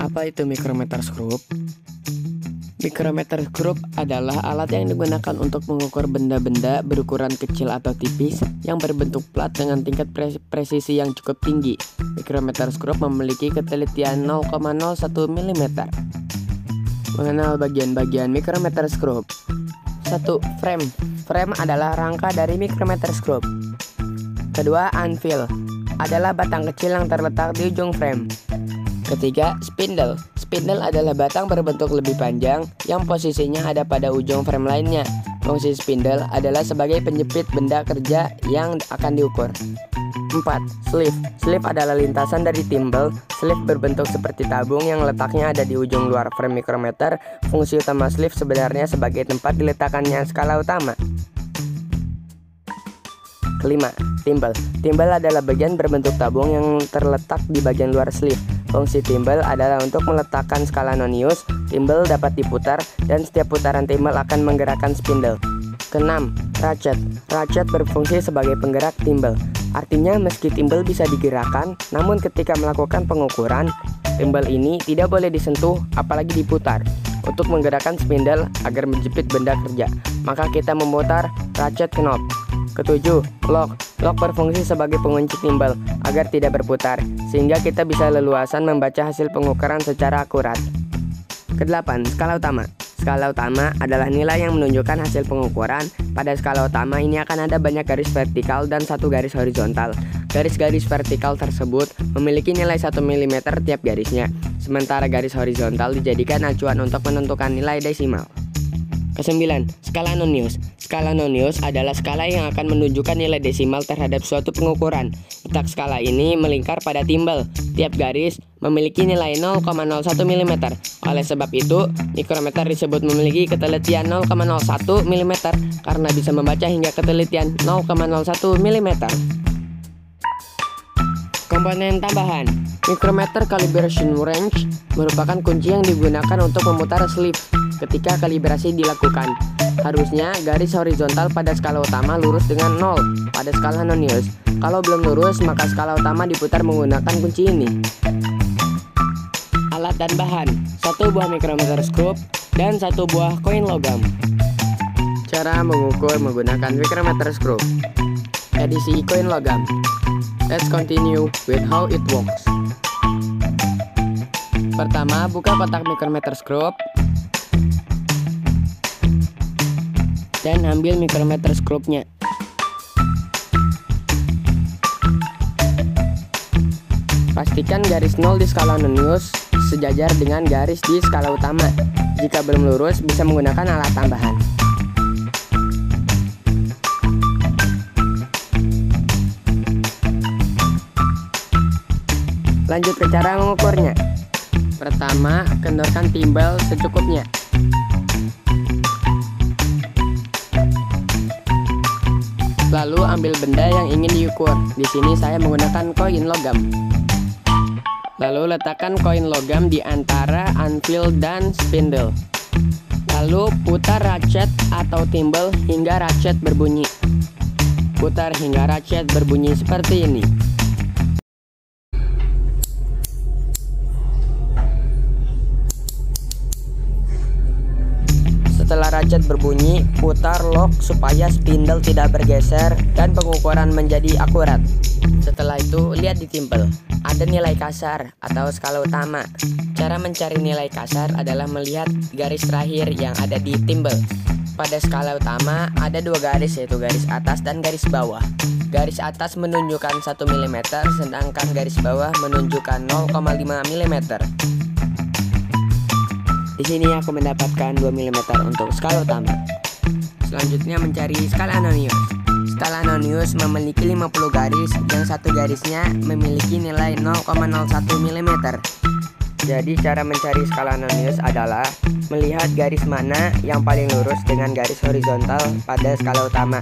Apa itu micrometer scrope? Micrometer scrope adalah alat yang digunakan untuk mengukur benda-benda berukuran kecil atau tipis yang berbentuk plat dengan tingkat presisi yang cukup tinggi. Micrometer scrope memiliki ketelitian 0,01 mm. Mengenal bagian-bagian micrometer scrope. 1. Frame. Frame adalah rangka dari micrometer scrope. Kedua, anvil adalah batang kecil yang terletak di ujung frame. Ketiga, spindle. Spindle adalah batang berbentuk lebih panjang yang posisinya ada pada ujung frame lainnya. Fungsi spindle adalah sebagai penjepit benda kerja yang akan diukur. 4. Sleeve. Sleeve adalah lintasan dari timbel. Sleeve berbentuk seperti tabung yang letaknya ada di ujung luar frame micrometer. Fungsi utama sleeve sebenarnya sebagai tempat diletakkannya skala utama. Kelima, timbel. Timbel adalah bagian berbentuk tabung yang terletak di bagian luar sleeve. Fungsi timbel adalah untuk meletakkan skala nonius. Timbel dapat diputar dan setiap putaran timbel akan menggerakkan spindle. Keenam, ratchet. Ratchet berfungsi sebagai penggerak timbel. Artinya meski timbel bisa digerakkan, namun ketika melakukan pengukuran, timbel ini tidak boleh disentuh apalagi diputar. Untuk menggerakkan spindle agar menjepit benda kerja, maka kita memutar ratchet knob. Ketujuh, lock. Lock berfungsi sebagai pengunci timbel agar tidak berputar, sehingga kita bisa leluasan membaca hasil pengukuran secara akurat. Kedelapan, skala utama. Skala utama adalah nilai yang menunjukkan hasil pengukuran. Pada skala utama ini akan ada banyak garis vertikal dan satu garis horizontal. Garis-garis vertikal tersebut memiliki nilai 1 mm tiap garisnya, sementara garis horizontal dijadikan acuan untuk menentukan nilai desimal. Kesembilan, skala nonius. Skala nonius adalah skala yang akan menunjukkan nilai desimal terhadap suatu pengukuran. Letak skala ini melingkar pada timbel. Tiap garis memiliki nilai 0,01 mm. Oleh sebab itu, mikrometer disebut memiliki ketelitian 0,01 mm karena bisa membaca hingga ketelitian 0,01 mm. Komponen tambahan. Micrometer calibration wrench merupakan kunci yang digunakan untuk memutar sleeve ketika kalibrasi dilakukan. Harusnya garis horizontal pada skala utama lurus dengan 0 pada skala nonius. Kalau belum lurus, maka skala utama diputar menggunakan kunci ini. Alat dan bahan. 1 buah micrometer scrope dan 1 buah koin logam. Cara mengukur menggunakan micrometer scrope. Edisi koin logam. Let's continue with how it works. Pertama, buka kotak micrometer scrope dan ambil micrometer scrope-nya. Pastikan garis 0 di skala nonius sejajar dengan garis di skala utama. Jika belum lurus, bisa menggunakan alat tambahan. Lanjut ke cara mengukurnya. Pertama, kendorkan timbel secukupnya. Lalu ambil benda yang ingin diukur. Di sini saya menggunakan koin logam. Lalu letakkan koin logam di antara anvil dan spindle. Lalu putar ratchet atau timbel hingga ratchet berbunyi. Putar hingga ratchet berbunyi seperti ini. Setelah ratchet berbunyi, putar lock supaya spindle tidak bergeser dan pengukuran menjadi akurat. Setelah itu, lihat di timbel. Ada nilai kasar atau skala utama. Cara mencari nilai kasar adalah melihat garis terakhir yang ada di timbel. Pada skala utama, ada 2 garis, yaitu garis atas dan garis bawah. Garis atas menunjukkan 1 mm, sedangkan garis bawah menunjukkan 0,5 mm. Di sini aku mendapatkan 2 mm untuk skala utama. Selanjutnya mencari skala nonius. Skala nonius memiliki 50 garis, yang satu garisnya memiliki nilai 0,01 mm. Jadi cara mencari skala nonius adalah melihat garis mana yang paling lurus dengan garis horizontal pada skala utama.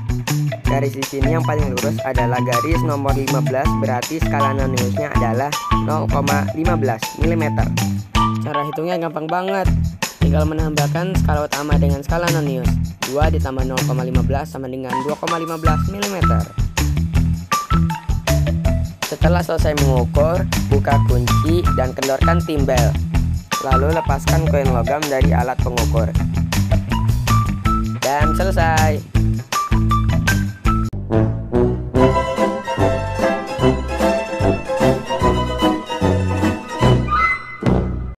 Garis di sini yang paling lurus adalah garis nomor 15, berarti skala noniusnya adalah 0,15 mm. Cara hitungnya gampang banget. Tinggal menambahkan skala utama dengan skala nonius. 2 ditambah 0,15 sama dengan 2,15 mm. Setelah selesai mengukur, buka kunci dan kendorkan timbel. Lalu lepaskan koin logam dari alat pengukur. Dan selesai.